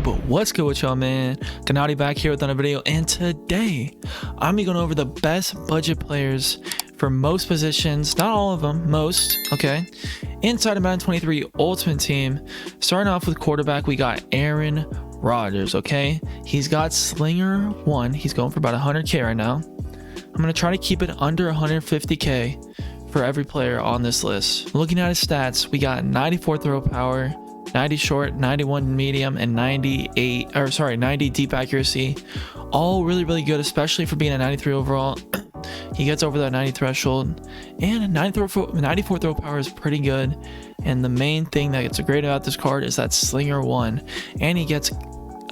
Yo, but what's good with y'all, man? Gniady back here with another video, and today I'm going over the best budget players for most positions, not all of them, most, okay, inside of Madden 23 Ultimate Team. Starting off with quarterback, we got Aaron Rodgers, okay? He's got Slinger 1, he's going for about 100k right now. I'm going to try to keep it under 150k for every player on this list. Looking at his stats, we got 94 throw power, 90 short, 91 medium, and 90 deep accuracy. All really good, especially for being a 93 overall. He gets over that 90 threshold, and 94 throw power is pretty good. And the main thing that's great about this card is that Slinger 1, and he gets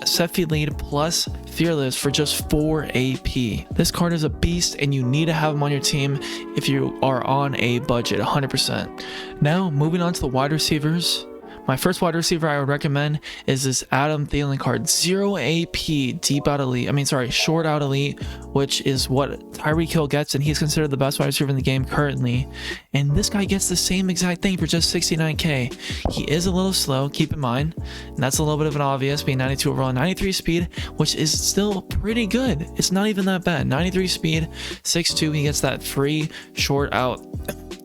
set feed lead plus fearless for just 4 AP. This card is a beast, and you need to have him on your team if you are on a budget 100%. Now moving on to the wide receivers. My first wide receiver I would recommend is this Adam Thielen card. 0 AP deep out elite. Short out elite, which is what Tyreek Hill gets, and he's considered the best wide receiver in the game currently. And this guy gets the same exact thing for just 69k. He is a little slow, keep in mind, and that's a little bit of an obvious, being 92 overall, 93 speed, which is still pretty good. It's not even that bad. 93 speed, 6'2". He gets that free short out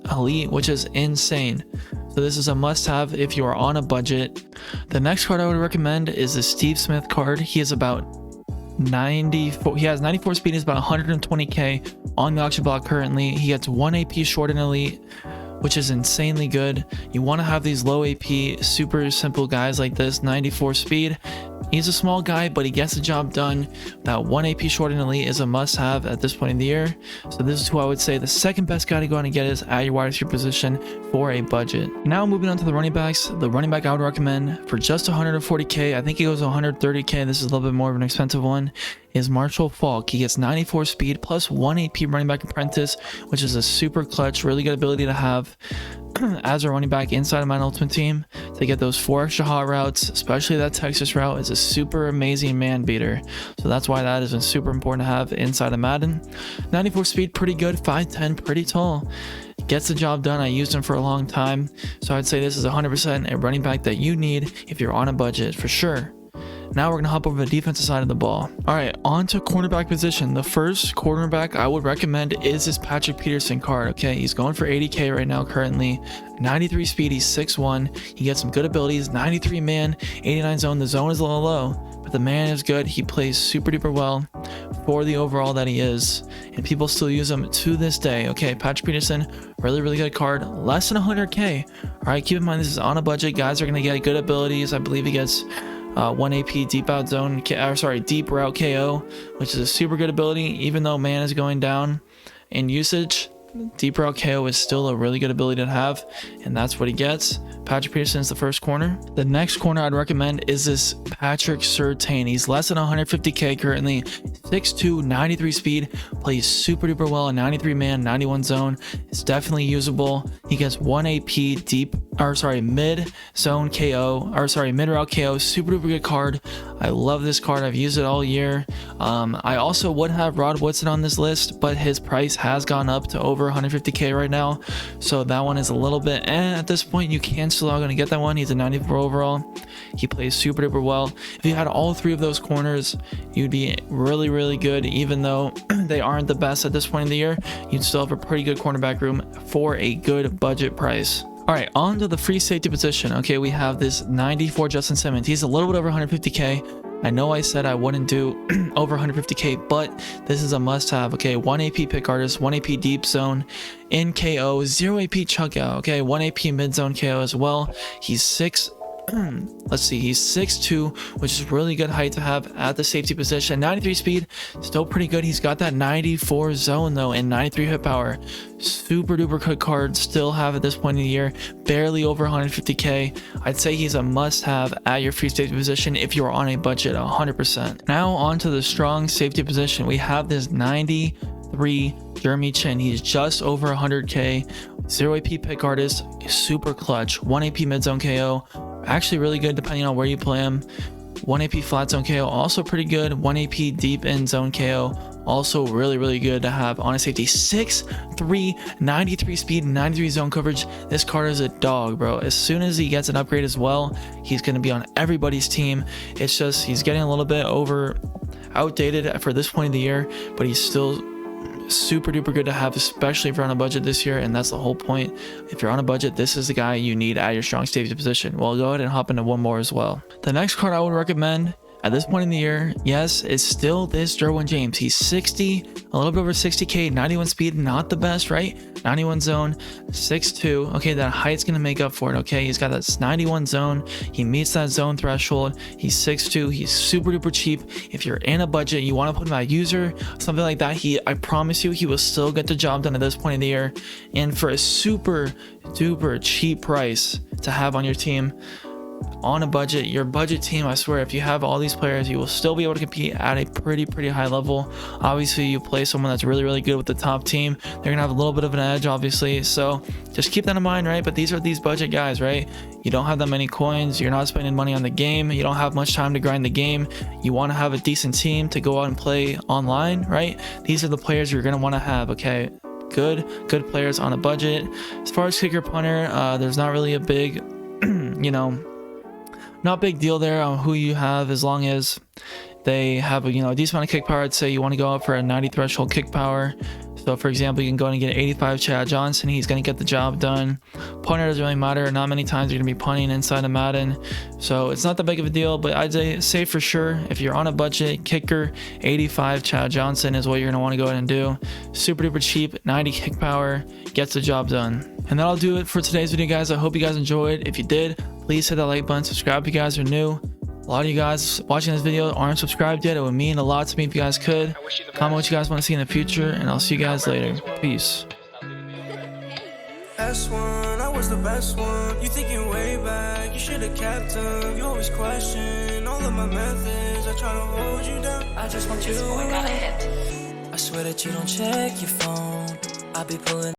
elite, which is insane. So this is a must-have if you are on a budget. The next card I would recommend is the Steve Smith card. He is about 94. He has 94 speed. He's about 120k on the auction block currently. He gets 1 AP short and elite, which is insanely good. You want to have these low AP, super simple guys like this. 94 speed. He's a small guy, but he gets the job done. That 1 AP short and elite is a must-have at this point in the year. So this is who I would say the second best guy to go out and get is at your wide receiver position for a budget. Now moving on to the running backs. The running back I would recommend for just 140k, I think he goes to 130k. This is a little bit more of an expensive one, is Marshall Faulk. He gets 94 speed plus 1 AP running back apprentice, which is a super clutch, really good ability to have as a running back inside of my ultimate team to get those 4 extra hot routes, especially that Texas route is a super amazing man beater. So that's why that is super important to have inside of Madden. 94 speed, pretty good. 5'10", pretty tall. Gets the job done. I used him for a long time. So I'd say this is 100% a running back that you need if you're on a budget for sure. Now we're going to hop over to the defensive side of the ball. All right, on to cornerback position. The first cornerback I would recommend is this Patrick Peterson card. Okay, he's going for 80k right now currently. 93 speed, he's 6'1". He gets some good abilities. 93 man, 89 zone. The zone is a little low, but the man is good. He plays super duper well for the overall that he is, and people still use him to this day. Okay, Patrick Peterson, really good card. Less than 100k. All right, keep in mind this is on a budget. Guys are going to get good abilities. I believe he gets 1 AP deep out zone, deep route KO, which is a super good ability. Even though man is going down in usage, deep route KO is still a really good ability to have, and that's what he gets. Patrick Peterson is the first corner. The next corner I'd recommend is this Patrick Surtain. He's less than 150k currently. 6'2", 93 speed, plays super duper well in 93 man, 91 zone. It's definitely usable. He gets 1 AP mid zone KO, mid route KO. Super duper good card. I love this card. I've used it all year. I also would have Rod Woodson on this list, but his price has gone up to over 150k right now, so that one is a little bit at this point. You can still going to get that one. He's a 94 overall. He plays super duper well. If you had all 3 of those corners, you'd be really good. Even though they aren't the best at this point in the year, you'd still have a pretty good cornerback room for a good budget price. All right, on to the free safety position. Okay, we have this 94 Justin Simmons. He's a little bit over 150k. I know I said I wouldn't do over 150k, but this is a must-have. Okay, 1 AP pick artist, 1 AP deep zone in KO, 0 AP chunk out. Okay, 1 AP mid zone KO as well. He's 6'2", which is really good height to have at the safety position. 93 speed, still pretty good. He's got that 94 zone though, and 93 hit power. Super duper good card. Still have at this point in the year, barely over 150k. I'd say he's a must-have at your free safety position if you're on a budget 100%. Now on to the strong safety position. We have this 93 Jeremy Chin. He's just over 100k. 0 AP pick artist, super clutch. 1 AP mid zone KO, actually really good depending on where you play him. 1 AP flat zone KO, also pretty good. 1 AP deep in zone KO, Also really good to have on a safety. 6'3", 93 speed, 93 zone coverage. This card is a dog, bro. As soon as he gets an upgrade as well, he's going to be on everybody's team. It's just he's getting a little bit outdated for this point of the year, but he's still super duper good to have, especially if you're on a budget this year. And that's the whole point. If you're on a budget, this is the guy you need at your strong safety position. Well, go ahead and hop into one more as well. The next card I would recommend at this point in the year, yes, it's still this Derwin James. He's 60, a little bit over 60k, 91 speed, not the best, right? 91 zone, 6'2". Okay, that height's gonna make up for it. Okay, he's got that 91 zone. He meets that zone threshold. He's 6'2". He's super duper cheap. If you're in a budget, you want to put him at user, something like that, I promise you, he will still get the job done at this point in the year. And for a super duper cheap price to have on your team, on a budget, your budget team, I swear, if you have all these players, you will still be able to compete at a pretty high level. Obviously, you play someone that's really good with the top team, they're gonna have a little bit of an edge, obviously, so just keep that in mind, right? But these are these budget guys, right? You don't have that many coins, you're not spending money on the game, you don't have much time to grind the game, you want to have a decent team to go out and play online, right? These are the players you're gonna want to have. Okay, good players on a budget. As far as kicker, punter, there's not really a big not big deal there on who you have, as long as they have a decent amount of kick power. I'd say you want to go up for a 90 threshold kick power. So for example, you can go and get an 85 Chad Johnson. He's going to get the job done. Punter doesn't really matter. Not many times you're going to be punting inside of Madden, so it's not that big of a deal. But I'd say for sure, if you're on a budget, kicker 85 Chad Johnson is what you're going to want to go ahead and do. Super duper cheap, 90 kick power, gets the job done. And that'll do it for today's video, guys. I hope you guys enjoyed. If you did, please hit that like button, subscribe if you guys are new. A lot of you guys watching this video aren't subscribed yet. It would mean a lot to me if you guys could. Comment what you guys want to see in the future, and I'll see you guys later. Peace. S1, I was the best one. You thinking way back, you should have kept them. You always question all of my methods. I try to hold you down, I just want you around. I swear that you don't check your phone. I be pulling